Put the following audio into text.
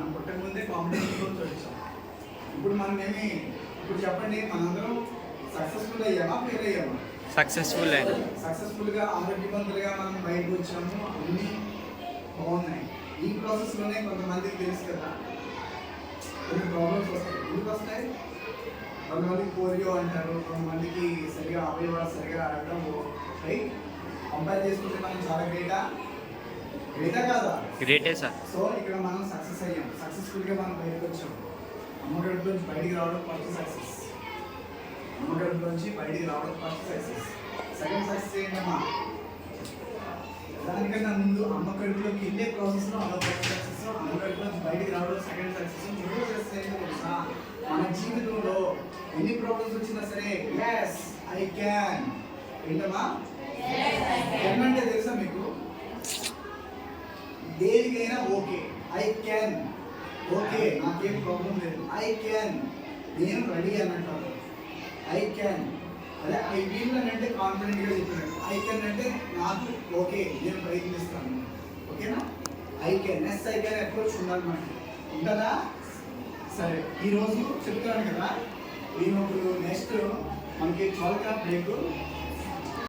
మనం పుట్టక ముందే కాంపిటీషన్లో వచ్చాం. ఇప్పుడు మనం ఇప్పుడు చెప్పండి, మనందరం సక్సెస్ఫుల్ అయ్యామా, ఫెయిల్ అయ్యామా? సక్సెస్ఫుల్గా ఆరోగ్యవంతులుగా మనం బయటకు వచ్చాము, అన్నీ బాగున్నాయి. ఈ ప్రాసెస్లోనే కొంతమందికి తెలుసు కదా కొన్ని ప్రాబ్లమ్స్ వస్తాయి. ఎందుకు వస్తాయి? కొంతమందికి పోలియో అంటారు, కొంతమందికి సరిగా అవయవాలు సరిగా అడగవు. రైట్? కంపేర్ చేసుకుంటే మనం చాలా గ్రేటా కాదా? గ్రేటే సార్. సో ఇక్కడ మనం సక్సెస్ అయ్యాం, సక్సెస్ఫుల్గా మనం బయటకు వచ్చాం. అమ్మగడ్డలోంచి బయటికి రావడం ఫస్ట్ సక్సెస్. అమ్మగడ్డలోంచి బయటికి రావడం ఫస్ట్ సక్సెస్. సెకండ్ సక్సెస్ ఏంటమ్మా? దానికన్నా ముందు అమ్మగడ్డలోకి వెళ్ళే ప్రాసెస్లో అదొక సక్సెస్, అమ్మగడ్డలోంచి బయటికి రావడం సెకండ్ సక్సెస్. మూడో సక్సెస్ ఏంటో తెలుసా? మన జీవితంలో ఎన్ని ప్రాబ్లమ్స్ వచ్చినా సరే ఎస్ ఐ క్యాన్. ఏంటమ్మా? ఏమంటే తెలుసా మీకు? దేనికైనా ఓకే, ఐ క్యాన్, ఓకే నాకేం ప్రాబ్లం లేదు, ఐ క్యాన్, నేను రెడీ అని అంటాను. ఐ క్యాన్ అదే ఐ విల్ అని అంటే కాన్ఫిడెంట్గా చెప్పినట్టు. ఐ క్యాన్ అంటే నాకు ఓకే, నేను ప్రయత్నిస్తాను. ఓకేనా? I can, yes I can approach ఉండాలన్నమాట. ఉంటుందా? సరే, ఈరోజు చెప్తున్నాను కదా, నేను ఇప్పుడు నెక్స్ట్ మనకి 12 బ్రేక్